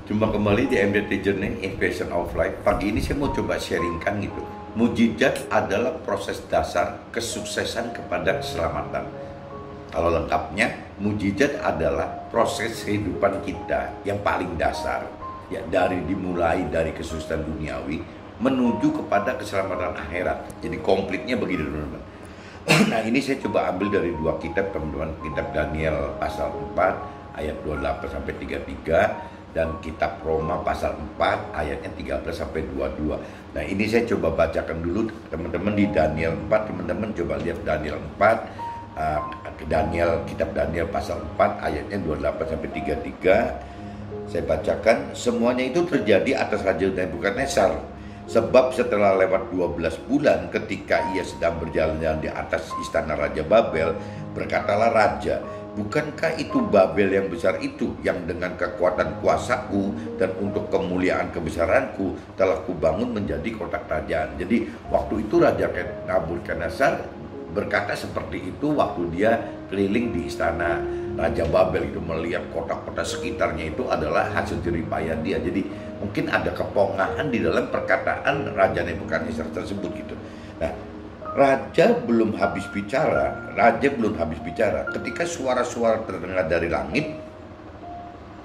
Jumpa kembali di MDT Journey Inspiration of Life. Pagi ini saya mau coba sharingkan gitu. Mujizat adalah proses dasar kesuksesan kepada keselamatan. Kalau lengkapnya, mujizat adalah proses kehidupan kita yang paling dasar. Ya, dimulai dari kesuksesan duniawi menuju kepada keselamatan akhirat. Jadi komplitnya begitu, teman-teman. Nah, ini saya coba ambil dari dua kitab, teman-teman. Kitab Daniel pasal 4 ayat 28 sampai 33. Dan kitab Roma pasal 4 ayatnya 13 sampai 22. Nah, ini saya coba bacakan dulu teman-teman di Daniel 4. Teman-teman coba lihat Daniel 4, kitab Daniel pasal 4 ayatnya 28 sampai 33. Saya bacakan, semuanya itu terjadi atas Raja Nebukadnezar. Sebab setelah lewat 12 bulan ketika ia sedang berjalan-jalan di atas istana Raja Babel, berkatalah raja, bukankah itu Babel yang besar itu yang dengan kekuatan kuasaku dan untuk kemuliaan kebesaranku telah kubangun menjadi kota kerajaan. Jadi waktu itu Raja Nebukadnezar berkata seperti itu waktu dia keliling di istana Raja Babel itu, melihat kota-kota sekitarnya itu adalah hasil jeripayah dia. Jadi mungkin ada kepongahan di dalam perkataan Raja Nebukadnezar tersebut gitu. Nah, Raja belum habis bicara ketika suara-suara terdengar dari langit.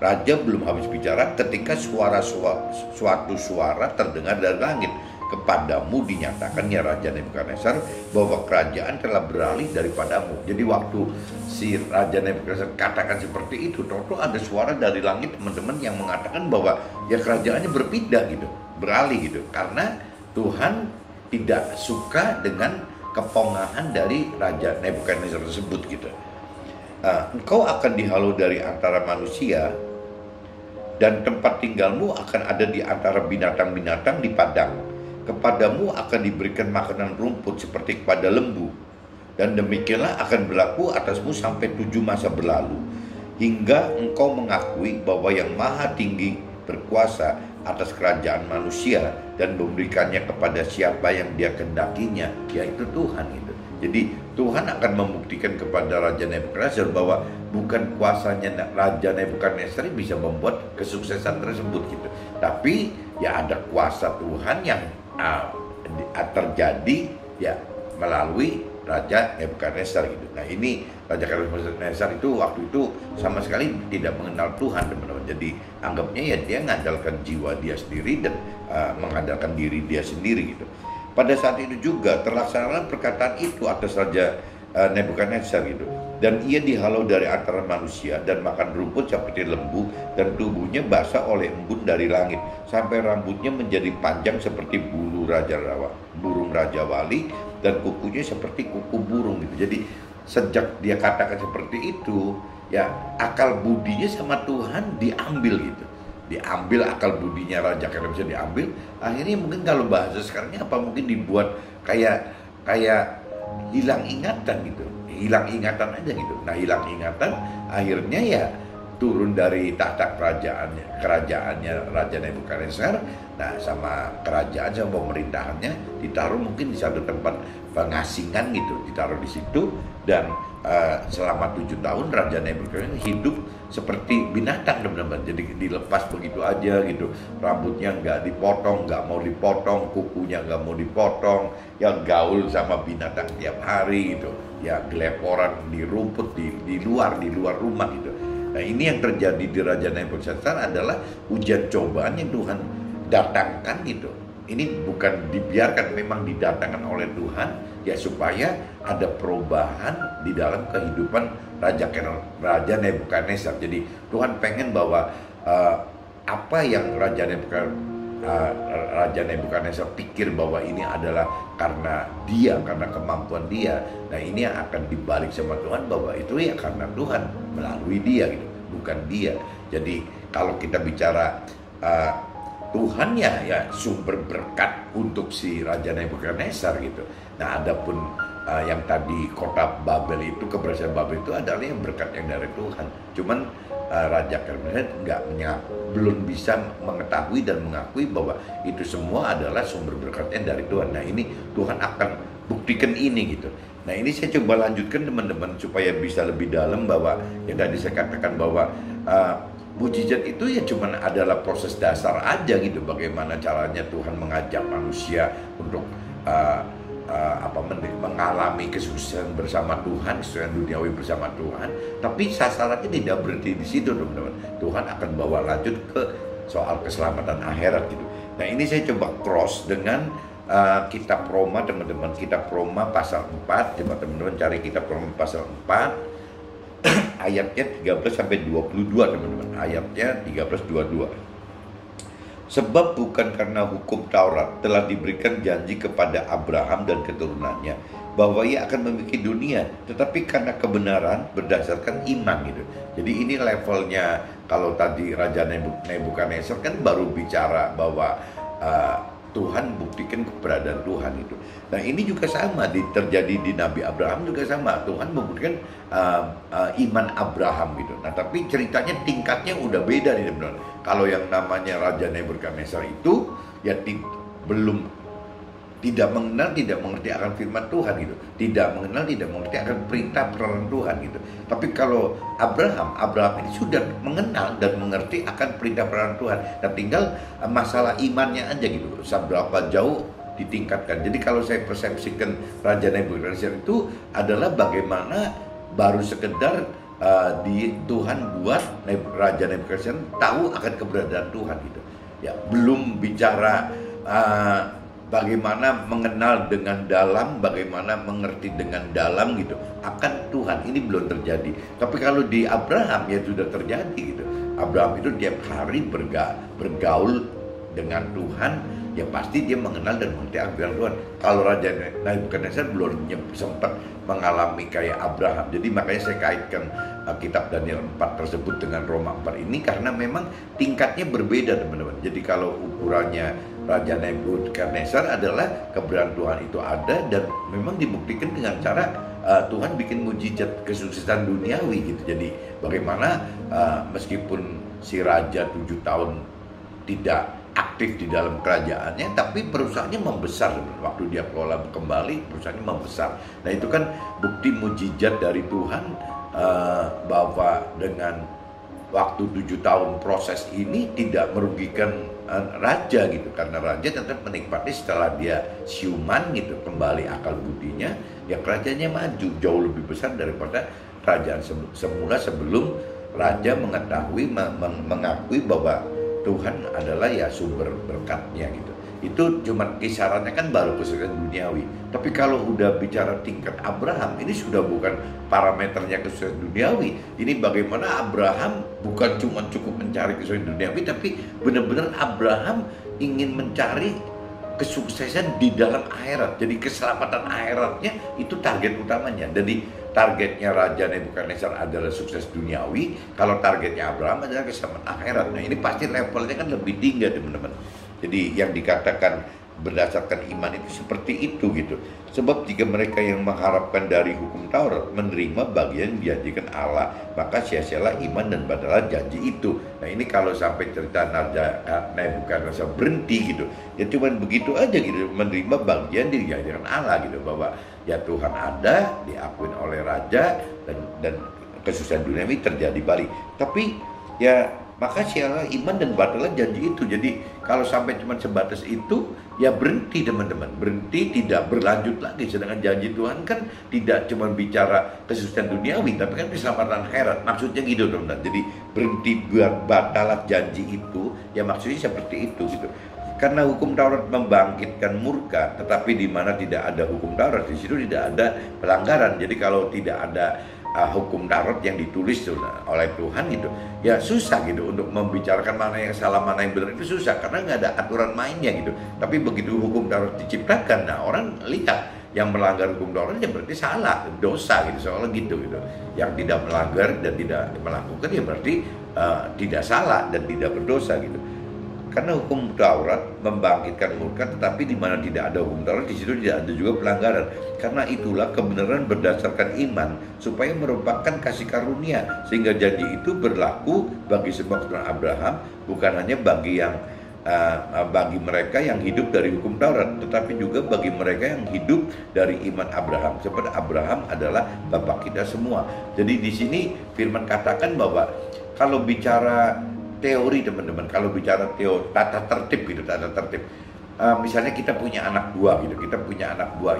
Raja belum habis bicara ketika suatu suara terdengar dari langit. Kepadamu dinyatakan ya Raja Nebukadnezar bahwa kerajaan telah beralih daripadamu. Jadi waktu si Raja Nebukadnezar katakan seperti itu, tentu ada suara dari langit, teman-teman, yang mengatakan bahwa ya kerajaannya berpindah gitu, beralih gitu, karena Tuhan tidak suka dengan kepongahan dari Raja Nebukadnezar tersebut gitu. Engkau akan dihalau dari antara manusia dan tempat tinggalmu akan ada di antara binatang-binatang di padang. Kepadamu akan diberikan makanan rumput seperti kepada lembu, dan demikianlah akan berlaku atasmu sampai 7 masa berlalu, hingga engkau mengakui bahwa yang maha tinggi berkuasa atas kerajaan manusia dan memberikannya kepada siapa yang dia kendakinya, yaitu Tuhan itu. Jadi Tuhan akan membuktikan kepada Raja Nebukadnezar bahwa bukan kuasanya Raja Nebukadnezar bisa membuat kesuksesan tersebut gitu, tapi ya ada kuasa Tuhan yang terjadi ya melalui Raja Nebukadnezar gitu. Nah, ini Raja Nebukadnezar itu waktu itu sama sekali tidak mengenal Tuhan, teman-teman. Jadi anggapnya ya dia mengandalkan jiwa dia sendiri dan mengandalkan diri dia sendiri gitu. Pada saat itu juga terlaksanalah perkataan itu atas Raja Nebukadnezar gitu. Dan ia dihalau dari antara manusia dan makan rumput seperti lembu, dan tubuhnya basah oleh embun dari langit sampai rambutnya menjadi panjang seperti bulu burung raja wali, dan kukunya seperti kuku burung gitu. Jadi sejak dia katakan seperti itu, ya akal budinya sama Tuhan diambil gitu. Diambil akal budinya Raja, karena bisa diambil. Akhirnya mungkin kalau bahasa sekarangnya apa, mungkin dibuat kayak hilang ingatan gitu. Hilang ingatan aja gitu. Nah, hilang ingatan akhirnya ya turun dari tahta kerajaannya Raja Nebukadnezar. Nah, sama kerajaan sama pemerintahannya ditaruh mungkin di satu tempat pengasingan gitu, ditaruh di situ. Dan selama 7 tahun Raja Nebukadnezar hidup seperti binatang, teman-teman. Jadi dilepas begitu aja gitu, rambutnya nggak dipotong, nggak mau dipotong, kukunya nggak mau dipotong, ya gaul sama binatang tiap hari gitu, ya geleporan di rumput di luar rumah gitu. Nah, ini yang terjadi di Raja Nebukadnezar adalah ujian cobaan yang Tuhan datangkan gitu. Ini bukan dibiarkan, memang didatangkan oleh Tuhan ya supaya ada perubahan di dalam kehidupan Raja Nebukadnezar. Jadi Tuhan pengen bahwa apa yang Raja Nebukadnezar pikir bahwa ini adalah karena kemampuan dia. Nah, ini yang akan dibalik sama Tuhan bahwa itu ya karena Tuhan melalui dia gitu, bukan dia. Jadi kalau kita bicara Tuhan ya sumber berkat untuk si Raja Nebukadnezar gitu. Nah, adapun yang tadi kota Babel itu, keberhasilan Babel itu adalah yang berkat yang dari Tuhan. Cuman Raja Nebukadnezar belum bisa mengetahui dan mengakui bahwa itu semua adalah sumber berkatnya dari Tuhan. Nah, ini Tuhan akan buktikan ini gitu. Nah, ini saya coba lanjutkan, teman-teman, supaya bisa lebih dalam bahwa yang tadi saya katakan bahwa mujizat itu ya cuman adalah proses dasar aja gitu, bagaimana caranya Tuhan mengajak manusia untuk mengalami kesuksesan bersama Tuhan, kesuksesan duniawi bersama Tuhan. Tapi sasarannya tidak berhenti di situ, teman-teman. Tuhan akan bawa lanjut ke soal keselamatan akhirat gitu. Nah, ini saya coba cross dengan kitab Roma, teman-teman. Kitab Roma pasal 4, coba teman-teman cari kitab Roma pasal 4 ayatnya 13 sampai 22, teman-teman. Ayatnya 13-22. Sebab bukan karena hukum Taurat telah diberikan janji kepada Abraham dan keturunannya bahwa ia akan memiliki dunia, tetapi karena kebenaran berdasarkan iman gitu. Jadi ini levelnya. Kalau tadi Raja Nebukadnezar kan baru bicara bahwa Tuhan buktikan keberadaan Tuhan itu. Nah, ini juga sama terjadi di Nabi Abraham, juga sama. Tuhan membuktikan iman Abraham gitu. Nah, tapi ceritanya tingkatnya udah beda nih, teman-teman. Kalau yang namanya Raja Nebukadnezar itu ya tidak mengenal, tidak mengerti akan firman Tuhan gitu. Tidak mengenal, tidak mengerti akan perintah peranan Tuhan gitu. Tapi kalau Abraham ini sudah mengenal dan mengerti akan perintah peranan Tuhan. Dan tinggal masalah imannya aja gitu, seberapa jauh ditingkatkan. Jadi kalau saya persepsikan Raja Nebukadnezar itu adalah bagaimana baru sekedar Tuhan buat Raja Nebukadnezar tahu akan keberadaan Tuhan gitu. Ya, belum bicara bagaimana mengenal dengan dalam, bagaimana mengerti dengan dalam gitu akan Tuhan. Ini belum terjadi. Tapi kalau di Abraham ya sudah terjadi gitu. Abraham itu tiap hari bergaul dengan Tuhan, ya pasti dia mengenal dan mengerti akan Tuhan. Kalau Raja Nebukadnezar belum sempat mengalami kayak Abraham. Jadi makanya saya kaitkan kitab Daniel 4 tersebut dengan Roma 4 ini karena memang tingkatnya berbeda, teman-teman. Jadi kalau ukurannya Raja Nebukadnezar adalah keberadaan Tuhan itu ada dan memang dibuktikan dengan cara Tuhan bikin mujizat kesuksesan duniawi gitu. Jadi bagaimana meskipun si raja 7 tahun tidak aktif di dalam kerajaannya, tapi perusahaannya membesar. Waktu dia kelola kembali, perusahaannya membesar. Nah, itu kan bukti mujizat dari Tuhan bahwa dengan waktu 7 tahun proses ini tidak merugikan raja gitu, karena raja tetap menikmati setelah dia siuman gitu, kembali akal budinya, ya kerajaannya maju jauh lebih besar daripada kerajaan semula sebelum raja mengakui bahwa Tuhan adalah ya sumber berkatnya gitu. Itu cuma kisarannya kan baru kesuksesan duniawi. Tapi kalau udah bicara tingkat Abraham, ini sudah bukan parameternya kesuksesan duniawi. Ini bagaimana Abraham bukan cuma cukup mencari kesuksesan duniawi, tapi benar-benar Abraham ingin mencari kesuksesan di dalam akhirat. Jadi keselamatan akhiratnya itu target utamanya. Jadi targetnya Raja Nebukadnezar adalah sukses duniawi, kalau targetnya Abraham adalah keselamatan akhirat. Nah, ini pasti levelnya kan lebih tinggi, teman-teman. Jadi yang dikatakan berdasarkan iman itu seperti itu gitu. Sebab jika mereka yang mengharapkan dari hukum Taurat menerima bagian dijanjikan Allah, maka sia-sialah iman dan batalah janji itu. Nah, ini kalau sampai cerita Raja Nebukadnezar berhenti gitu, ya cuman begitu aja gitu, menerima bagian dijanjikan Allah gitu, bahwa ya Tuhan ada, diakui oleh raja, dan kesuksesan duniawi terjadi balik. Tapi ya maka sialah iman dan batalah janji itu. Jadi kalau sampai cuma sebatas itu, ya berhenti, teman-teman. Berhenti, tidak berlanjut lagi. Sedangkan janji Tuhan kan tidak cuma bicara kesuksesan duniawi, tapi kan keselamatan akhirat. Maksudnya gitu, teman-teman. Jadi berhenti batalah janji itu, ya maksudnya seperti itu gitu. Karena hukum Taurat membangkitkan murka, tetapi di mana tidak ada hukum Taurat, di situ tidak ada pelanggaran. Jadi kalau tidak ada hukum Taurat yang ditulis oleh Tuhan gitu, ya susah gitu untuk membicarakan mana yang salah, mana yang benar, itu susah karena nggak ada aturan mainnya gitu. Tapi begitu hukum Taurat diciptakan, nah orang lihat yang melanggar hukum Taurat ya berarti salah, dosa gitu, soalnya gitu. Yang tidak melanggar dan tidak melakukan ya berarti tidak salah dan tidak berdosa gitu. Karena hukum Taurat membangkitkan murka, tetapi di mana tidak ada hukum Taurat, di situ tidak ada juga pelanggaran. Karena itulah kebenaran berdasarkan iman, supaya merupakan kasih karunia, sehingga janji itu berlaku bagi semua keturunan Abraham, bukan hanya bagi yang bagi mereka yang hidup dari hukum Taurat, tetapi juga bagi mereka yang hidup dari iman Abraham. Seperti Abraham adalah bapak kita semua. Jadi di sini firman katakan bahwa kalau bicara teori teman-teman, kalau bicara teori tata tertib gitu, tata tertib. Misalnya kita punya anak buah gitu,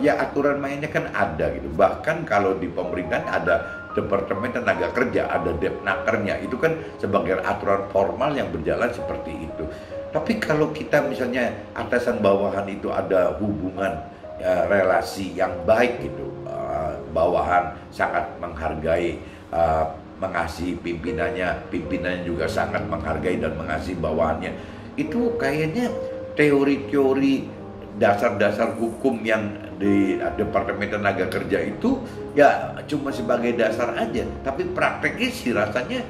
ya aturan mainnya kan ada gitu. Bahkan kalau di pemerintahan ada Departemen Tenaga Kerja, ada Depnakernya, itu kan sebagai aturan formal yang berjalan seperti itu. Tapi kalau kita misalnya atasan bawahan itu ada hubungan relasi yang baik gitu, bawahan sangat menghargai, mengasihi pimpinannya juga sangat menghargai dan mengasihi bawahannya, itu kayaknya teori-teori dasar-dasar hukum yang di Departemen Tenaga Kerja itu ya cuma sebagai dasar aja, tapi prakteknya sih rasanya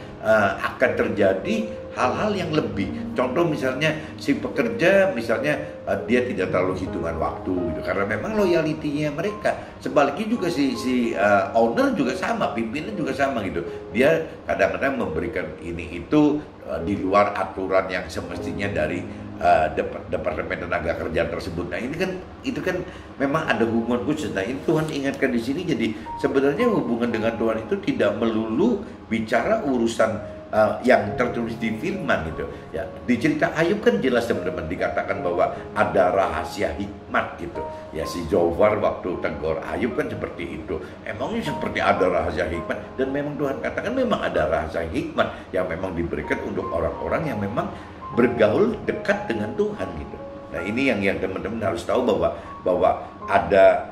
akan terjadi hal-hal yang lebih. Contoh misalnya si pekerja misalnya dia tidak terlalu hitungan waktu gitu, karena memang loyalitinya mereka. Sebaliknya juga si owner juga sama, pimpinan juga sama gitu. Dia kadang-kadang memberikan ini itu di luar aturan yang semestinya dari Departemen Tenaga Kerja tersebut. Nah itu kan memang ada hubungan khusus. Nah ini Tuhan ingatkan di sini. Jadi sebenarnya hubungan dengan Tuhan itu tidak melulu bicara urusan yang tertulis di firman gitu. Ya di cerita Ayub kan jelas teman-teman dikatakan bahwa ada rahasia hikmat gitu. Ya si Zofar waktu tegur Ayub kan seperti itu. Emangnya seperti ada rahasia hikmat, dan memang Tuhan katakan memang ada rahasia hikmat yang memang diberikan untuk orang-orang yang memang bergaul dekat dengan Tuhan gitu. Nah ini yang teman-teman harus tahu bahwa ada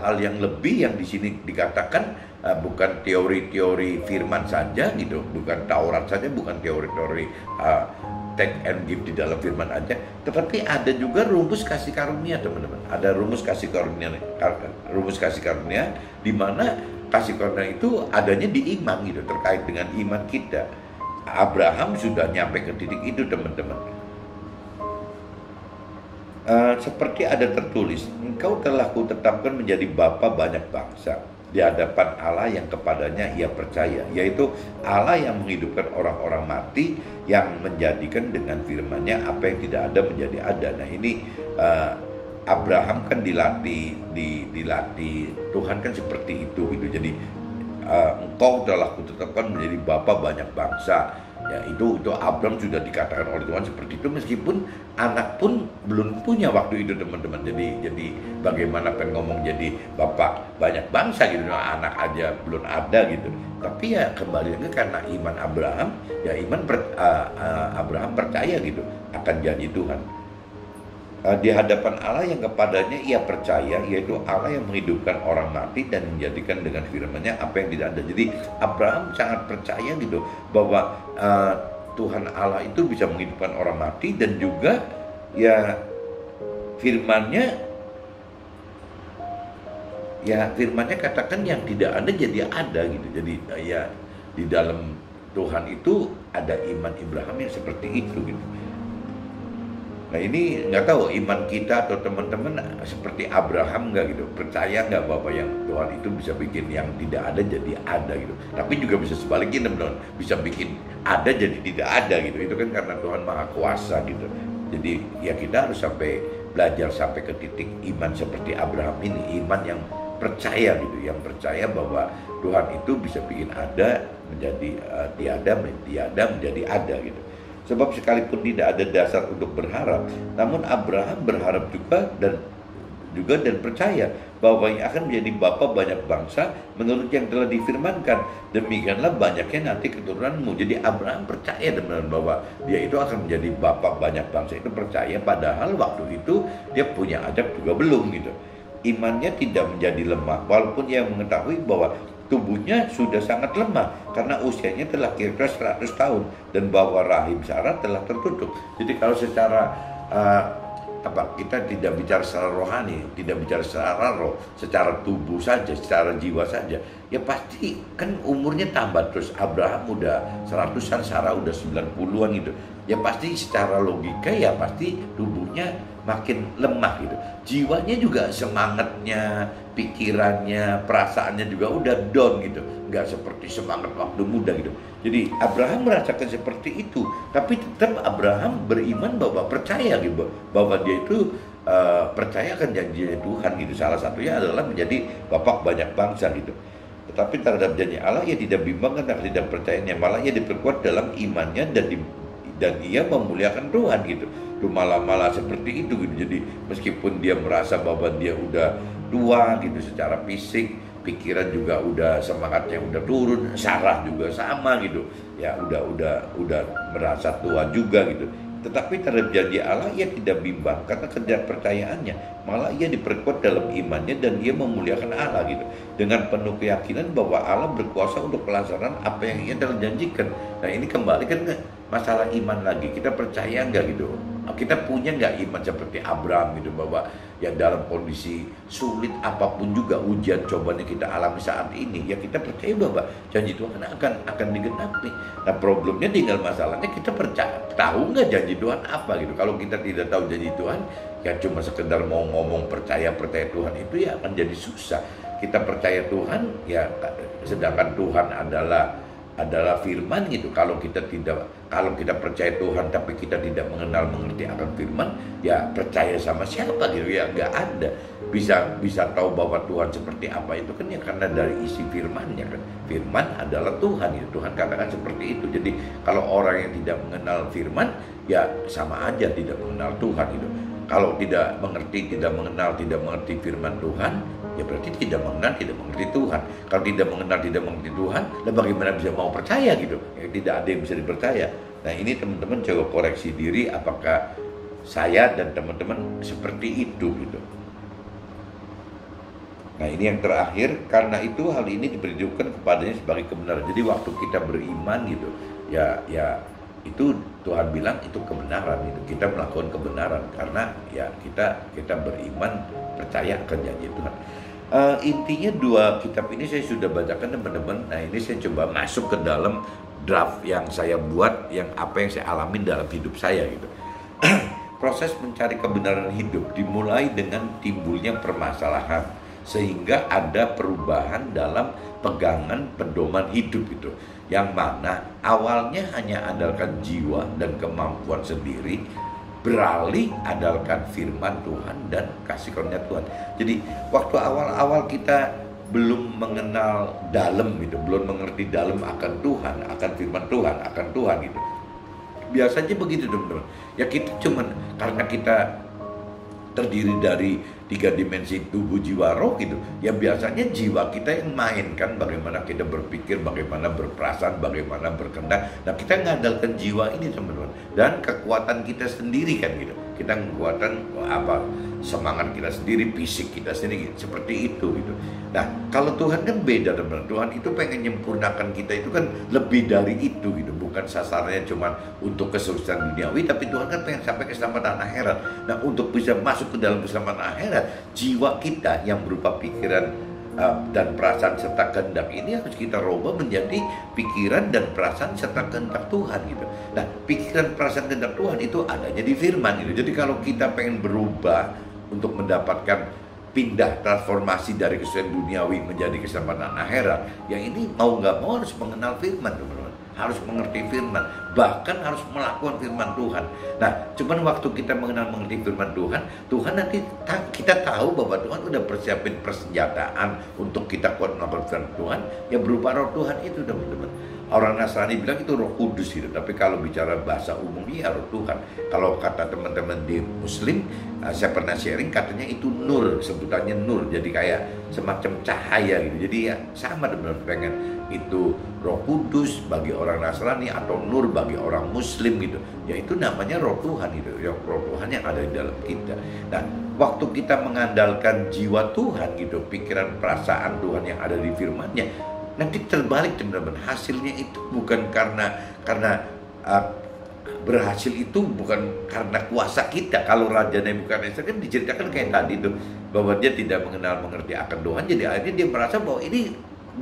hal yang lebih yang di sini dikatakan, bukan teori-teori firman saja gitu, bukan Taurat saja, bukan teori-teori take and give di dalam firman aja, tetapi ada juga rumus kasih karunia teman-teman. Ada rumus kasih karunia di mana kasih karunia itu adanya di iman gitu, terkait dengan iman kita. Abraham sudah nyampe ke titik itu teman-teman. Seperti ada tertulis, engkau telah kutetapkan menjadi bapa banyak bangsa di hadapan Allah yang kepadanya ia percaya, yaitu Allah yang menghidupkan orang-orang mati, yang menjadikan dengan firman-Nya apa yang tidak ada menjadi ada. Nah ini Abraham kan dilatih Tuhan kan seperti itu gitu. Jadi engkau telah kutetapkan menjadi bapa banyak bangsa. Ya itu Abraham sudah dikatakan oleh Tuhan seperti itu, meskipun anak pun belum punya waktu itu teman-teman. Jadi bagaimana pengen ngomong jadi bapak banyak bangsa gitu, anak aja belum ada gitu. Tapi ya kembali lagi karena iman Abraham, ya Abraham percaya gitu akan janji Tuhan. Di hadapan Allah yang kepadanya ia percaya, yaitu Allah yang menghidupkan orang mati dan menjadikan dengan firman-Nya apa yang tidak ada. Jadi Abraham sangat percaya gitu bahwa Tuhan Allah itu bisa menghidupkan orang mati, dan juga ya firman-Nya katakan yang tidak ada jadi ada gitu. Jadi ya di dalam Tuhan itu ada iman Abraham yang seperti itu gitu. Nah ini nggak tahu iman kita atau teman-teman seperti Abraham nggak gitu, percaya nggak bahwa yang Tuhan itu bisa bikin yang tidak ada jadi ada gitu. Tapi juga bisa sebaliknya teman-teman, bisa bikin ada jadi tidak ada gitu. Itu kan karena Tuhan Maha Kuasa gitu. Jadi ya kita harus belajar sampai ke titik iman seperti Abraham ini, iman yang percaya gitu, yang percaya bahwa Tuhan itu bisa bikin ada menjadi tiada menjadi ada gitu. Sebab sekalipun tidak ada dasar untuk berharap, namun Abraham berharap juga dan percaya bahwa yang akan menjadi bapa banyak bangsa menurut yang telah difirmankan, demikianlah banyaknya nanti keturunanmu. Jadi Abraham percaya teman-teman bahwa dia itu akan menjadi bapa banyak bangsa, itu percaya, padahal waktu itu dia punya anak juga belum gitu. Imannya tidak menjadi lemah walaupun ia mengetahui bahwa tubuhnya sudah sangat lemah karena usianya telah kira-kira 100 tahun dan bahwa rahim Sarah telah tertutup. Jadi kalau secara kita tidak bicara secara rohani, tidak bicara secara roh, secara tubuh saja, secara jiwa saja, ya pasti kan umurnya tambah terus. Abraham udah 100-an, Sarah udah 90-an gitu. Ya pasti secara logika ya pasti tubuhnya makin lemah gitu. Jiwanya juga, semangatnya, pikirannya, perasaannya juga udah down gitu. nggak seperti semangat waktu muda gitu. Jadi Abraham merasakan seperti itu, tapi tetap Abraham beriman bahwa percaya gitu, bahwa dia itu percaya akan janji Tuhan gitu. Salah satunya adalah menjadi bapak banyak bangsa gitu. Tetapi terhadap janji Allah ia tidak bimbang karena tidak percayanya, malah ia diperkuat dalam imannya dan ia memuliakan Tuhan gitu. Itu malah seperti itu gitu. Jadi meskipun dia merasa bahwa dia udah tua gitu secara fisik, pikiran juga udah semangatnya udah turun, Sarah juga sama gitu. Ya udah merasa tua juga gitu. Tetapi terhadap janji Allah ia tidak bimbang karena ketidakpercayaannya, malah ia diperkuat dalam imannya dan ia memuliakan Allah gitu, dengan penuh keyakinan bahwa Allah berkuasa untuk pelaksanaan apa yang ia telah janjikan. Nah ini kembali kan masalah iman lagi, kita percaya nggak gitu, kita punya nggak iman seperti Abraham gitu, bahwa ya dalam kondisi sulit apapun juga ujian cobaan yang kita alami saat ini, ya kita percaya bahwa janji Tuhan akan digenapi. Nah problemnya tinggal masalahnya kita percaya, tahu nggak janji Tuhan apa gitu. Kalau kita tidak tahu janji Tuhan, ya cuma sekedar mau ngomong percaya Tuhan, itu ya akan jadi susah. Kita percaya Tuhan, ya sedangkan Tuhan adalah firman gitu. Kalau kita percaya Tuhan tapi kita tidak mengerti akan firman, ya percaya sama siapa gitu, ya nggak ada. Bisa tahu bahwa Tuhan seperti apa itu kan ya karena dari isi firmannya kan. Firman adalah Tuhan gitu. Tuhan katakan seperti itu. Jadi kalau orang yang tidak mengenal firman, ya sama aja tidak mengenal Tuhan gitu. Kalau tidak mengerti firman Tuhan, ya berarti tidak mengenal, tidak mengerti Tuhan. Kalau tidak mengenal, tidak mengerti Tuhan, lah bagaimana bisa mau percaya gitu? Ya, tidak ada yang bisa dipercaya. Nah ini teman-teman coba koreksi diri, apakah saya dan teman-teman seperti itu gitu. Nah ini yang terakhir, karena itu hal ini diperhitungkan kepadanya sebagai kebenaran. Jadi waktu kita beriman gitu, ya itu Tuhan bilang itu kebenaran itu, kita melakukan kebenaran karena ya kita beriman, percaya akan janji Tuhan. Intinya dua kitab ini saya sudah bacakan teman-teman. Nah ini saya coba masuk ke dalam draft yang saya buat, yang apa yang saya alami dalam hidup saya gitu. Proses mencari kebenaran hidup dimulai dengan timbulnya permasalahan sehingga ada perubahan dalam pegangan pedoman hidup itu, yang mana awalnya hanya andalkan jiwa dan kemampuan sendiri, beralih andalkan firman Tuhan dan kasih karunia Tuhan. Jadi waktu awal-awal kita belum mengenal dalam gitu, belum mengerti dalam akan Tuhan, akan firman Tuhan, akan Tuhan gitu. Biasanya begitu teman-teman. Ya kita cuman karena kita terdiri dari 3 dimensi tubuh, jiwa, roh gitu. Ya biasanya jiwa kita yang main kan, bagaimana kita berpikir, bagaimana berperasaan, bagaimana berkehendak. Nah kita ngandalkan jiwa ini teman-teman, dan kekuatan kita sendiri kan gitu. Kita kekuatan semangat kita sendiri, fisik kita sendiri, seperti itu gitu. Nah kalau Tuhan kan beda teman-teman. Tuhan itu pengen menyempurnakan kita itu kan lebih dari itu gitu. Bukan sasarannya cuma untuk kesuksesan duniawi, tapi Tuhan kan pengen sampai keselamatan akhirat. Nah untuk bisa masuk ke dalam keselamatan akhirat, jiwa kita yang berupa pikiran dan perasaan serta kehendak ini harus kita rubah menjadi pikiran dan perasaan serta kehendak Tuhan gitu. Nah pikiran, perasaan, kehendak Tuhan itu adanya di firman gitu. Jadi kalau kita pengen berubah untuk mendapatkan pindah transformasi dari kesuksesan duniawi menjadi keselamatan akhirat, ya ini mau nggak mau harus mengenal firman teman-teman, harus mengerti firman, bahkan harus melakukan firman Tuhan. Nah, cuman waktu kita mengerti firman Tuhan, Tuhan nanti kita tahu bahwa Tuhan udah persiapin persenjataan untuk kita kuat melakukan firman Tuhan, ya berupa roh Tuhan itu teman-teman. Orang Nasrani bilang itu Roh Kudus gitu, tapi kalau bicara bahasa umumnya ya Roh Tuhan. Kalau kata teman-teman di Muslim, saya pernah sharing katanya itu nur, sebutannya nur, jadi kayak semacam cahaya gitu. Jadi ya sama teman-teman, pengen itu Roh Kudus bagi orang Nasrani atau nur bagi orang Muslim gitu, ya itu namanya Roh Tuhan gitu, ya Roh Tuhan yang ada di dalam kita. Nah waktu kita mengandalkan jiwa Tuhan gitu, pikiran perasaan Tuhan yang ada di firman-Nya, nanti terbalik teman-teman, hasilnya itu bukan karena berhasil itu bukan karena kuasa kita. Kalau Raja Nebukadnezar kan diceritakan kayak tadi tuh, bahwa dia tidak mengenal mengerti akan Tuhan, jadi akhirnya dia merasa bahwa ini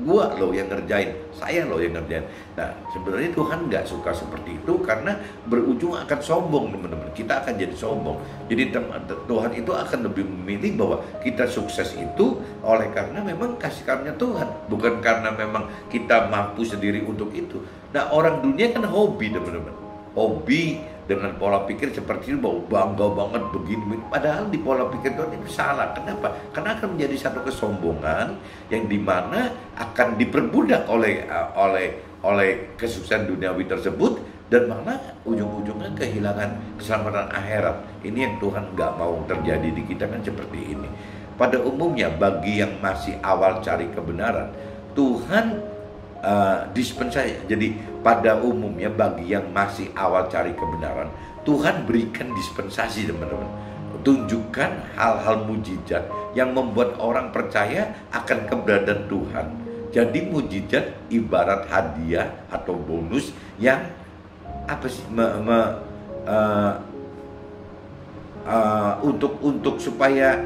gua loh yang ngerjain, saya loh yang ngerjain. Nah, sebenarnya Tuhan nggak suka seperti itu karena berujung akan sombong, teman-teman. Kita akan jadi sombong. Jadi Tuhan itu akan lebih memilih bahwa kita sukses itu oleh karena memang kasih karunia Tuhan, bukan karena memang kita mampu sendiri untuk itu. Nah, orang dunia kan hobi, teman-teman. Hobi dengan pola pikir seperti itu, bahwa bangga banget begini. Padahal di pola pikir Tuhan itu salah. Kenapa? Karena akan menjadi satu kesombongan yang dimana akan diperbudak oleh kesuksesan duniawi tersebut, dan malah ujung-ujungnya kehilangan keselamatan akhirat. Ini yang Tuhan nggak mau terjadi di kita kan seperti ini. Pada umumnya bagi yang masih awal cari kebenaran, Tuhan dispensasi. Jadi pada umumnya bagi yang masih awal cari kebenaran, Tuhan berikan dispensasi, teman-teman. Tunjukkan hal-hal mujizat yang membuat orang percaya akan keberadaan Tuhan. Jadi mujizat ibarat hadiah atau bonus yang untuk supaya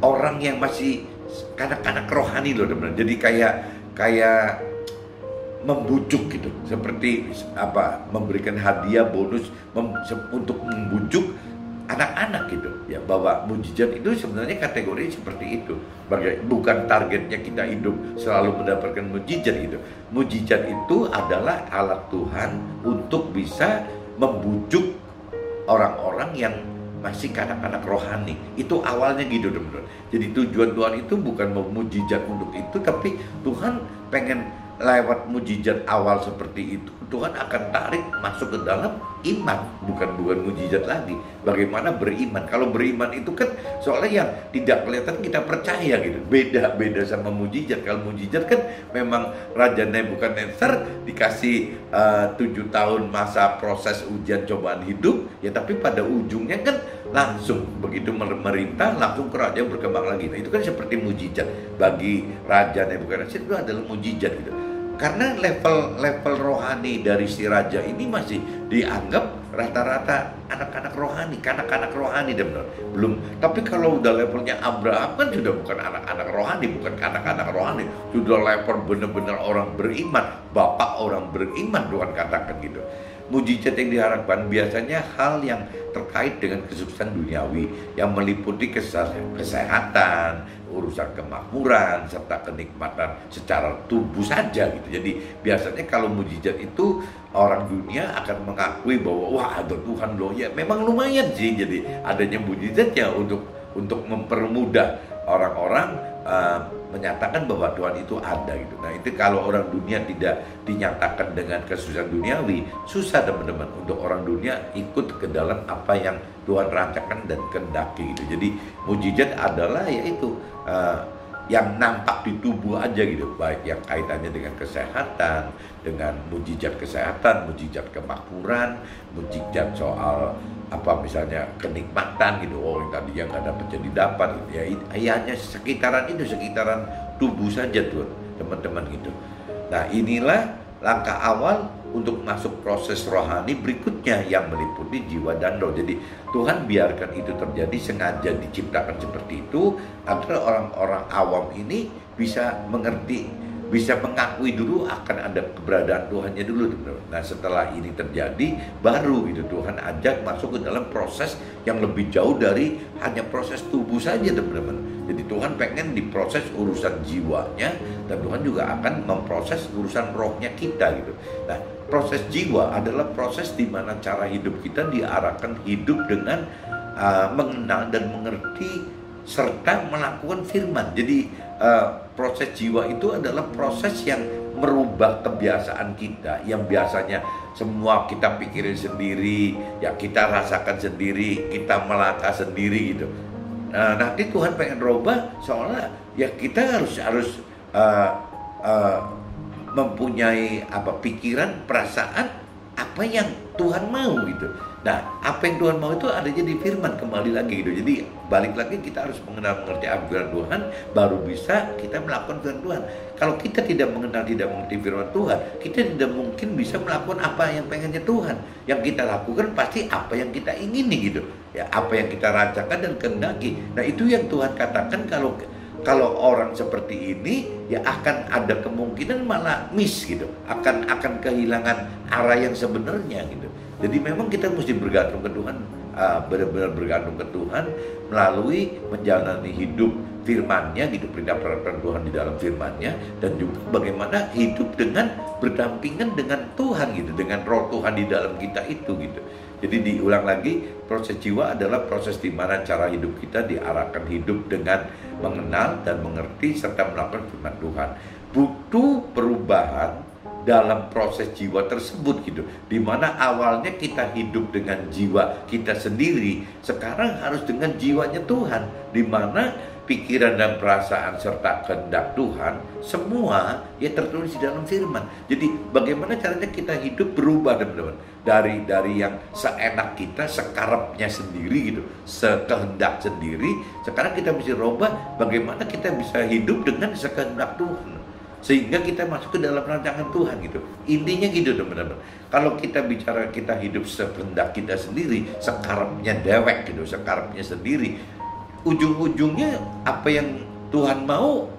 orang yang masih kanak-kanak rohani loh, teman-teman. Jadi kayak membujuk gitu, seperti memberikan hadiah bonus untuk membujuk anak-anak gitu ya, bahwa mujizat itu sebenarnya kategori seperti itu. Bukan targetnya kita hidup selalu mendapatkan mujizat gitu. Mujizat itu adalah alat Tuhan untuk bisa membujuk orang-orang yang masih kanak-kanak rohani. Itu awalnya gitu, teman-teman. Jadi tujuan Tuhan itu bukan mau mujizat untuk itu, tapi Tuhan pengen lewat mujizat awal seperti itu, Tuhan akan tarik masuk ke dalam iman, bukan mujizat lagi. Bagaimana beriman? Kalau beriman itu kan soalnya yang tidak kelihatan kita percaya gitu. Beda sama mujizat. Kalau mujizat kan memang Raja Nebukadnezar dikasih 7 tahun masa proses ujian cobaan hidup, ya tapi pada ujungnya kan langsung begitu memerintah langsung kerajaan berkembang lagi. Nah, itu kan seperti mujizat bagi Raja Nebukadnezar, itu adalah mujizat gitu. Karena level rohani dari si raja ini masih dianggap rata-rata anak-anak rohani, kanak-kanak rohani, dan belum. Tapi kalau udah levelnya Abraham kan sudah bukan anak-anak rohani, bukan kanak-kanak rohani, sudah level benar-benar orang beriman, bapak orang beriman, Tuhan katakan gitu. Mujizat yang diharapkan biasanya hal yang terkait dengan kesuksesan duniawi yang meliputi kesehatan, urusan kemakmuran, serta kenikmatan secara tubuh saja gitu. Jadi biasanya kalau mujizat itu orang dunia akan mengakui bahwa wah ada Tuhan loh, ya memang lumayan sih. Jadi adanya mujizatnya untuk mempermudah orang-orang menyatakan bahwa Tuhan itu ada gitu. Nah itu kalau orang dunia tidak dinyatakan dengan kesuksesan duniawi, susah teman-teman untuk orang dunia ikut ke dalam apa yang Tuhan rancangkan dan kehendaki gitu. Jadi mujizat adalah yaitu yang nampak di tubuh aja gitu, baik yang kaitannya dengan kesehatan, dengan mujizat kesehatan, mujizat kemakmuran, mujizat soal misalnya kenikmatan gitu, yang tadinya nggak dapat jadi dapat gitu. Ya hanya sekitaran tubuh saja tuh teman-teman gitu. Nah inilah langkah awal untuk masuk proses rohani berikutnya yang meliputi jiwa dan roh. Jadi Tuhan biarkan itu terjadi, sengaja diciptakan seperti itu agar orang-orang awam ini bisa mengerti, bisa mengakui dulu akan ada keberadaan Tuhannya dulu. Nah setelah ini terjadi baru gitu Tuhan ajak masuk ke dalam proses yang lebih jauh dari hanya proses tubuh saja, teman-teman. Jadi Tuhan pengen diproses urusan jiwanya, dan Tuhan juga akan memproses urusan rohnya kita gitu. Nah proses jiwa adalah proses di mana cara hidup kita diarahkan hidup dengan mengenal dan mengerti serta melakukan firman. Jadi proses jiwa itu adalah proses yang merubah kebiasaan kita yang biasanya semua kita pikirin sendiri, ya kita rasakan sendiri, kita melangkah sendiri gitu. Nanti Tuhan pengen rubah soalnya ya kita harus mempunyai pikiran, perasaan apa yang Tuhan mau gitu. Nah, apa yang Tuhan mau itu adanya di firman, kembali lagi gitu. Jadi balik lagi kita harus mengenal mengerti firman Tuhan, baru bisa kita melakukan firman Tuhan. Kalau kita tidak mengenal, tidak mengerti firman Tuhan, kita tidak mungkin bisa melakukan apa yang pengennya Tuhan. Yang kita lakukan pasti apa yang kita ingini gitu. Ya, apa yang kita rancangkan dan kehendaki. Nah, itu yang Tuhan katakan kalau Kalau orang seperti ini ya akan ada kemungkinan malah miss gitu, akan kehilangan arah yang sebenarnya gitu. Jadi memang kita mesti bergantung ke Tuhan, benar-benar bergantung ke Tuhan melalui menjalani hidup firman-Nya gitu, perintah peraturan Tuhan di dalam firman-Nya, dan juga bagaimana hidup dengan berdampingan dengan Tuhan gitu, dengan roh Tuhan di dalam kita itu gitu. Jadi diulang lagi, proses jiwa adalah proses di mana cara hidup kita diarahkan hidup dengan mengenal dan mengerti serta melakukan firman Tuhan. Butuh perubahan dalam proses jiwa tersebut gitu. Di mana awalnya kita hidup dengan jiwa kita sendiri, sekarang harus dengan jiwanya Tuhan. Di mana pikiran dan perasaan serta kehendak Tuhan semua ya tertulis di dalam firman. Jadi bagaimana caranya kita hidup berubah, teman-teman, dari yang seenak kita, sekarapnya sendiri gitu, sekehendak sendiri. Sekarang kita mesti rubah bagaimana kita bisa hidup dengan sekehendak Tuhan, sehingga kita masuk ke dalam rancangan Tuhan gitu. Intinya gitu, teman-teman. Kalau kita bicara kita hidup sekehendak kita sendiri, sekarapnya dewek gitu, sekarapnya sendiri, ujung-ujungnya apa yang Tuhan mau,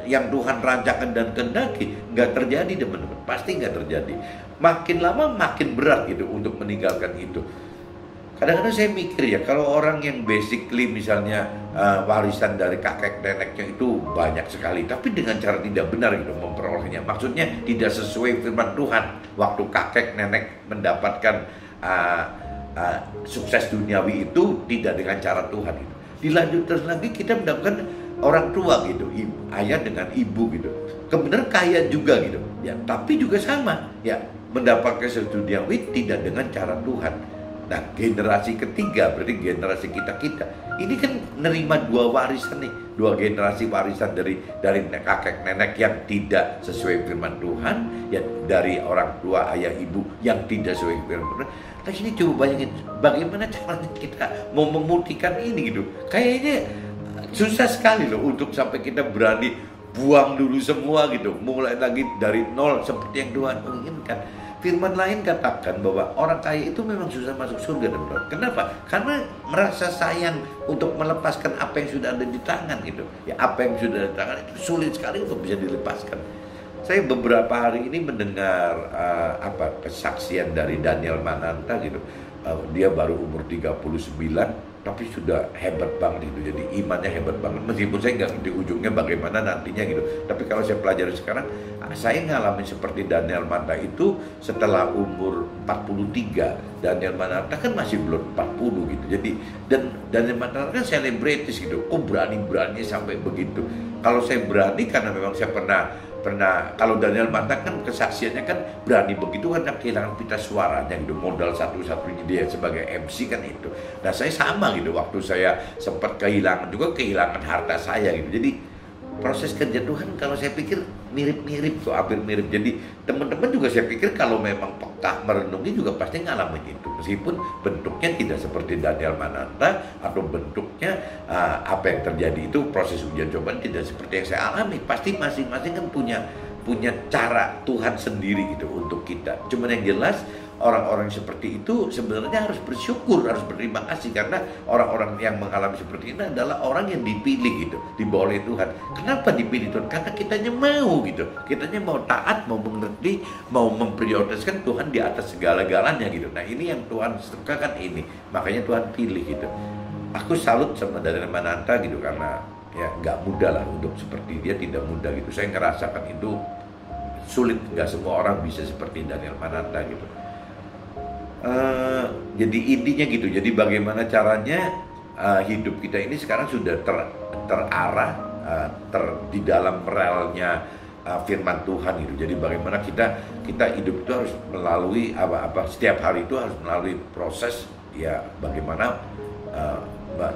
yang Tuhan rancangkan dan kehendaki, nggak terjadi, teman-teman. Pasti nggak terjadi. Makin lama makin berat gitu untuk meninggalkan itu. Kadang-kadang saya mikir ya, kalau orang yang basically misalnya warisan dari kakek neneknya itu banyak sekali, tapi dengan cara tidak benar gitu memperolehnya. Maksudnya tidak sesuai firman Tuhan. Waktu kakek nenek mendapatkan sukses duniawi itu tidak dengan cara Tuhan gitu. Dilanjut terus lagi kita mendapatkan orang tua gitu, ayah dengan ibu gitu, kebenaran kaya juga gitu ya, tapi juga sama ya, mendapatkan sesuatu duniawi tidak dengan cara Tuhan. Nah, generasi ketiga berarti generasi kita ini kan nerima dua warisan nih, dua generasi warisan dari kakek nenek yang tidak sesuai firman Tuhan ya, dari orang tua ayah ibu yang tidak sesuai firman Tuhan. Nah, ini coba bayangin bagaimana caranya kita mau memutihkan ini gitu. Kayaknya susah sekali loh untuk sampai kita berani buang dulu semua gitu, mulai lagi dari nol seperti yang Tuhan inginkan. Firman lain katakan bahwa orang kaya itu memang susah masuk surga, teman-teman. Kenapa? Karena merasa sayang untuk melepaskan apa yang sudah ada di tangan gitu. Ya, apa yang sudah ada di tangan itu sulit sekali untuk bisa dilepaskan. Saya beberapa hari ini mendengar kesaksian dari Daniel Mananta gitu. Dia baru umur 39 tapi sudah hebat banget gitu. Jadi imannya hebat banget. Meskipun saya nggak ngerti ujungnya bagaimana nantinya gitu. Tapi kalau saya pelajari sekarang, saya ngalamin seperti Daniel Mananta itu setelah umur 43. Daniel Mananta kan masih belum 40 gitu. Jadi dan Daniel Mananta kan selebritis gitu. Oh, berani-berani sampai begitu. Kalau saya berani karena memang saya pernah kalau Daniel Mananta kan kesaksiannya kan berani begitu karena kehilangan pita suaranya gitu, modal satu-satunya dia sebagai MC kan itu. Nah, saya sama gitu, waktu saya sempat kehilangan harta saya gitu. Jadi proses kerja Tuhan kalau saya pikir mirip-mirip tuh, hampir mirip. Jadi teman-teman juga saya pikir kalau memang peka merenungi juga pasti ngalamin itu, meskipun bentuknya tidak seperti Daniel Mananta atau bentuknya apa yang terjadi itu proses ujian cobaan tidak seperti yang saya alami. Pasti masing-masing kan punya cara Tuhan sendiri gitu untuk kita. Cuman yang jelas orang-orang seperti itu sebenarnya harus bersyukur, harus berterima kasih, karena orang-orang yang mengalami seperti ini adalah orang yang dipilih gitu, dibawa oleh Tuhan. Kenapa dipilih Tuhan? Karena kitanya mau gitu, kitanya mau taat, mau mengerti, mau memprioritaskan Tuhan di atas segala-galanya gitu. Nah, ini yang Tuhan suka kan ini, makanya Tuhan pilih gitu. Aku salut sama Daniel Mananta gitu, karena ya nggak mudah lah untuk seperti dia, tidak mudah gitu. Saya ngerasakan itu sulit, nggak semua orang bisa seperti Daniel Mananta gitu. Jadi intinya gitu. Jadi bagaimana caranya hidup kita ini sekarang sudah terarah di dalam relnya firman Tuhan gitu. Jadi bagaimana kita hidup itu harus melalui setiap hari itu harus melalui proses ya, bagaimana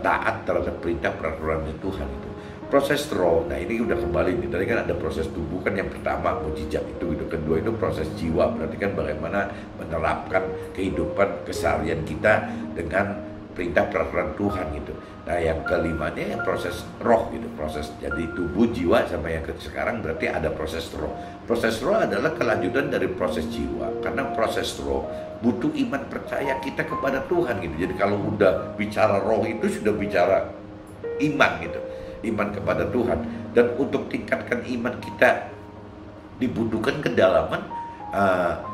taat terhadap perintah peraturan Tuhan itu. Proses roh, nah ini udah kembali nih, tadi kan ada proses tubuh kan, yang pertama mujizat itu, kedua itu proses jiwa, berarti kan bagaimana menerapkan kehidupan keseharian kita dengan perintah peraturan Tuhan gitu. Nah, yang kelimanya proses roh gitu, proses jadi tubuh, jiwa, sama yang sekarang berarti ada proses roh. Proses roh adalah kelanjutan dari proses jiwa, karena proses roh butuh iman percaya kita kepada Tuhan gitu. Jadi kalau udah bicara roh itu sudah bicara iman gitu. iman kepada Tuhan. Dan untuk tingkatkan iman kita dibutuhkan kedalaman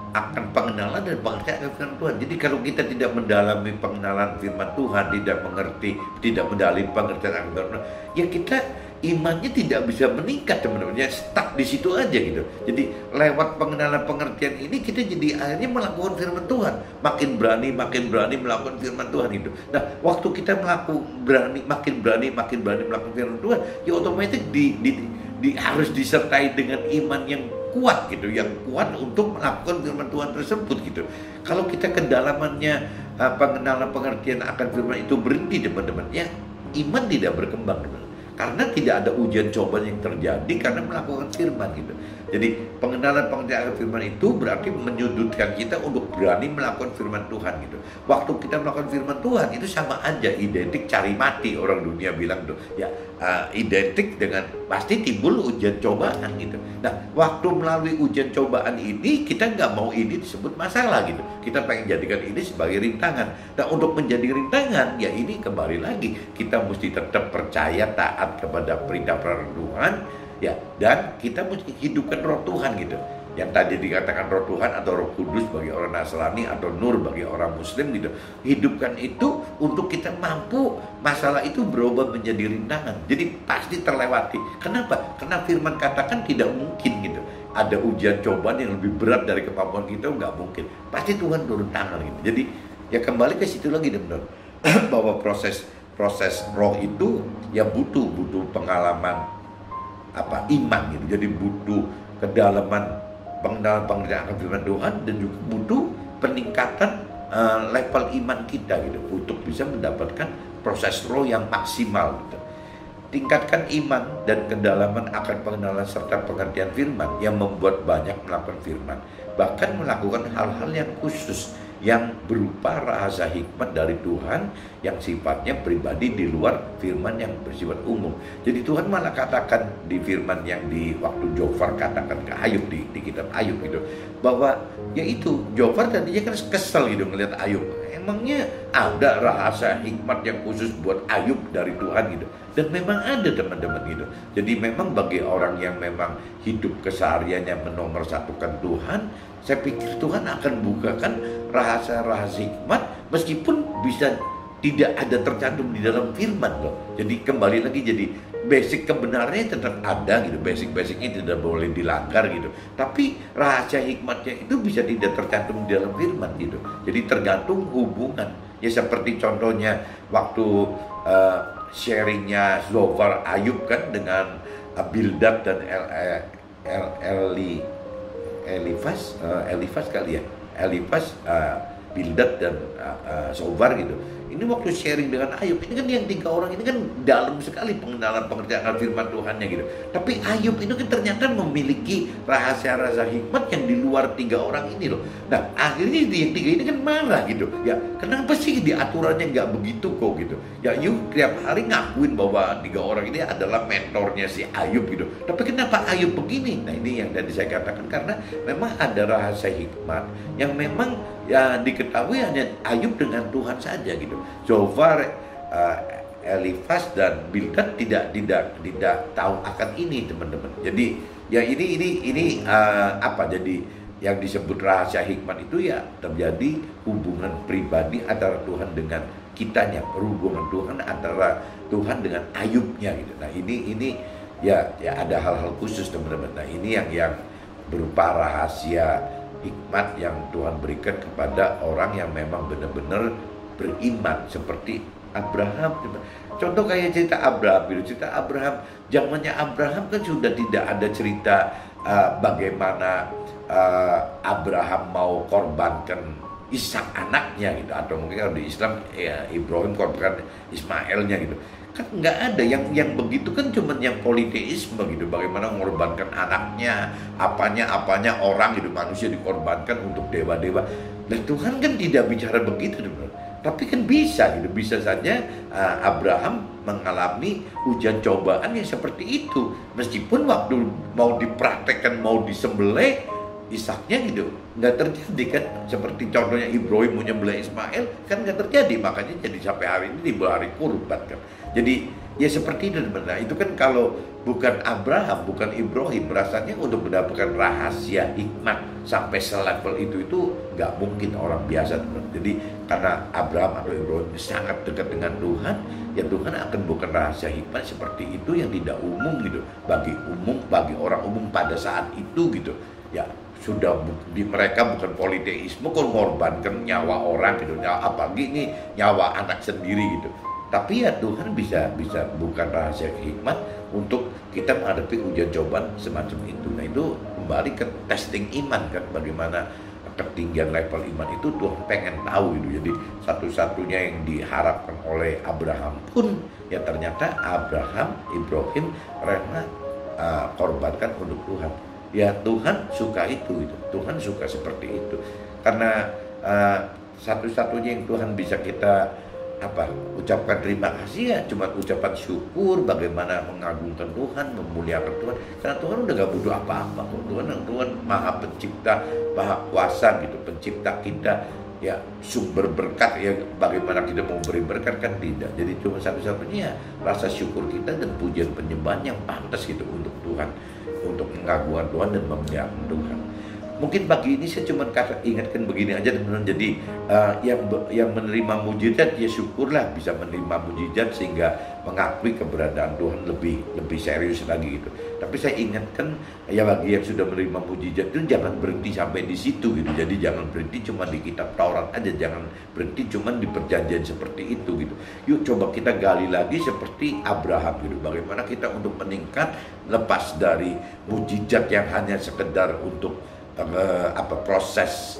akan pengenalan dan pengertian akan firman Tuhan. Jadi kalau kita tidak mendalami pengenalan firman Tuhan, tidak mengerti, tidak mendalami pengertian akan firman Tuhan, ya kita imannya tidak bisa meningkat, teman-teman. Ya stuck di situ aja gitu. Jadi lewat pengenalan pengertian ini kita jadi akhirnya melakukan firman Tuhan, makin berani melakukan firman Tuhan itu. Nah, waktu kita makin berani melakukan firman Tuhan, ya otomatis harus disertai dengan iman yang kuat gitu, yang kuat untuk melakukan firman Tuhan tersebut gitu. Kalau kita kedalamannya pengenalan pengertian akan firman itu berhenti, teman-teman, ya iman tidak berkembang, teman. Karena tidak ada ujian cobaan yang terjadi karena melakukan firman gitu. Jadi pengenalan pengertian akan firman itu berarti menyudutkan kita untuk berani melakukan firman Tuhan gitu. Waktu kita melakukan firman Tuhan itu sama aja identik cari mati, orang dunia bilang tuh. Ya identik dengan pasti timbul ujian cobaan gitu. Nah, waktu melalui ujian cobaan ini kita nggak mau ini disebut masalah gitu. Kita pengen jadikan ini sebagai rintangan. Nah, untuk menjadi rintangan ya ini kembali lagi kita mesti tetap percaya, taat kepada perintah Tuhan ya, dan kita mesti hidupkan roh Tuhan gitu. Yang tadi dikatakan roh Tuhan atau roh kudus bagi orang Nasrani atau nur bagi orang Muslim gitu. Hidupkan itu untuk kita mampu masalah itu berubah menjadi rintangan. Jadi pasti terlewati. Kenapa? Karena firman katakan tidak mungkin gitu. Ada ujian cobaan yang lebih berat dari kemampuan kita, nggak mungkin. Pasti Tuhan turun tangan gitu. Jadi ya kembali ke situ lagi teman-teman. Bahwa proses roh itu ya butuh pengalaman iman gitu. Jadi butuh kedalaman pengenalan pengertian akan firman Tuhan dan juga butuh peningkatan level iman kita gitu untuk bisa mendapatkan proses roh yang maksimal gitu. Tingkatkan iman dan kedalaman akan pengenalan serta pengertian firman yang membuat banyak melakukan firman, bahkan melakukan hal-hal yang khusus yang berupa rahasia hikmat dari Tuhan yang sifatnya pribadi di luar firman yang bersifat umum. Jadi Tuhan malah katakan di firman yang di waktu Jofar katakan ke Ayub di kitab Ayub gitu, bahwa yaitu Jofar tadinya kan kesel gitu ngelihat Ayub. Emangnya ada rahasia hikmat yang khusus buat Ayub dari Tuhan gitu. Dan memang ada teman-teman gitu. Jadi memang bagi orang yang memang hidup kesehariannya menomorsatukan Tuhan, saya pikir Tuhan akan bukakan rahasia-rahasia hikmat meskipun bisa tidak ada tercantum di dalam firman loh. Jadi kembali lagi, jadi basic kebenarannya tetap ada gitu, basic-basicnya tidak boleh dilanggar gitu. Tapi rahasia hikmatnya itu bisa tidak tercantum di dalam firman gitu. Jadi tergantung hubungan. Ya seperti contohnya waktu sharingnya Zofar Ayub kan dengan Bildad dan Elifas kali ya, Bildad dan Zofar gitu. Ini waktu sharing dengan Ayub, ini kan yang 3 orang ini kan dalam sekali pengenalan pengertian firman Tuhannya gitu. Tapi Ayub itu kan ternyata memiliki rahasia-rahasia hikmat yang di luar 3 orang ini loh. Nah akhirnya yang 3 ini kan marah gitu. Ya kenapa sih di aturannya nggak begitu kok gitu. Ya Ayub tiap hari ngakuin bahwa 3 orang ini adalah mentornya si Ayub gitu. Tapi kenapa Ayub begini? Nah ini yang tadi saya katakan, karena memang ada rahasia hikmat yang memang ya diketahui hanya Ayub dengan Tuhan saja gitu. Zofar, Elifas dan Bildad tidak tahu akan ini teman-teman. Jadi ya ini jadi yang disebut rahasia hikmat itu ya terjadi hubungan pribadi antara Tuhan dengan kitanya, hubungan Tuhan antara Tuhan dengan Ayubnya gitu. Nah ini ya ada hal-hal khusus teman-teman. Nah ini yang berupa rahasia hikmat yang Tuhan berikan kepada orang yang memang benar-benar beriman seperti Abraham. Contoh kayak cerita Abraham, zamannya Abraham kan sudah tidak ada cerita bagaimana Abraham mau korbankan Ishak anaknya gitu, atau mungkin kalau di Islam ya Ibrahim korbankan Ismailnya gitu. Kan nggak ada yang begitu, kan cuma yang politeisme gitu, bagaimana mengorbankan anaknya, apanya orang gitu, manusia dikorbankan untuk dewa-dewa. Dan Tuhan kan tidak bicara begitu, tapi kan bisa gitu, bisa saja Abraham mengalami ujian cobaan yang seperti itu, meskipun waktu mau dipraktekkan, mau disembelih Ishaknya gitu nggak terjadi kan, seperti contohnya Ibrahim menyembelih Ismail kan nggak terjadi, makanya jadi sampai hari ini di hari kurban kan. Jadi Ya seperti itu sebenarnya. Itu kan kalau bukan Abraham, bukan Ibrahim, rasanya untuk mendapatkan rahasia hikmat sampai selevel itu nggak mungkin orang biasa. Jadi karena Abraham atau Ibrahim sangat dekat dengan Tuhan, ya Tuhan akan bukan rahasia hikmat seperti itu yang tidak umum gitu, bagi orang umum pada saat itu gitu. Ya sudah di mereka bukan politeisme, mengorbankan nyawa orang gitu, apalagi ini nyawa anak sendiri gitu. Tapi ya Tuhan bisa bukan rahasia hikmat untuk kita menghadapi ujian cobaan semacam itu. Nah itu kembali ke testing iman kan, bagaimana ketinggian level iman itu Tuhan pengen tahu gitu. Jadi satu-satunya yang diharapkan oleh Abraham pun ya ternyata Ibrahim rela korbankan untuk Tuhan. Ya Tuhan suka itu gitu. Tuhan suka seperti itu. Karena satu-satunya yang Tuhan bisa kita ucapkan terima kasih ya cuma ucapan syukur, bagaimana mengagungkan Tuhan, memuliakan Tuhan, karena Tuhan udah gak butuh apa-apa kok. Tuhan maha pencipta, maha kuasa gitu, pencipta kita ya, sumber berkat ya, bagaimana kita mau beri berkat kan tidak. Jadi cuma satu-satunya rasa syukur kita dan pujian penyembahan yang pantas gitu untuk Tuhan, untuk mengagungkan Tuhan dan memuliakan Tuhan. Mungkin pagi ini saya cuma ingatkan begini aja teman-teman. Jadi yang menerima mujizat ya syukurlah bisa menerima mujizat sehingga mengakui keberadaan Tuhan lebih serius lagi gitu. Tapi saya ingatkan ya bagi yang sudah menerima mujizat itu jangan berhenti sampai di situ gitu. Jadi jangan berhenti cuma di kitab Taurat aja, jangan berhenti cuma di perjanjian seperti itu gitu. Yuk coba kita gali lagi seperti Abraham gitu. Bagaimana kita untuk meningkat lepas dari mujizat yang hanya sekedar untuk proses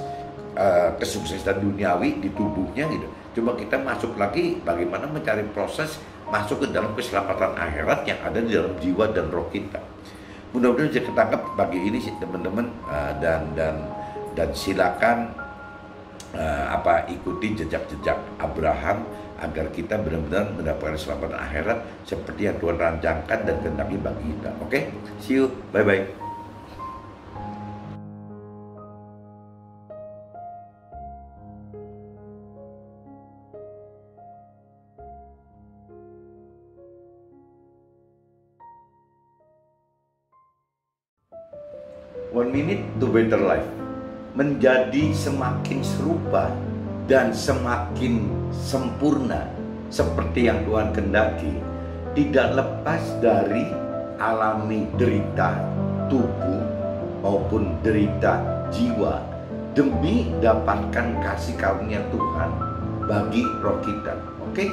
kesuksesan duniawi di tubuhnya gitu. Coba kita masuk lagi bagaimana mencari proses masuk ke dalam keselamatan akhirat yang ada di dalam jiwa dan roh kita. Mudah-mudahan bisa ketangkap pagi ini sih teman-teman, dan silakan ikuti jejak-jejak Abraham agar kita benar-benar mendapatkan keselamatan akhirat seperti yang Tuhan rancangkan dan kehendaki bagi kita. Oke? See you. Bye-bye. One minute to better life, menjadi semakin serupa dan semakin sempurna seperti yang Tuhan kehendaki, tidak lepas dari alami derita tubuh maupun derita jiwa demi dapatkan kasih karunia Tuhan bagi roh kita. Oke?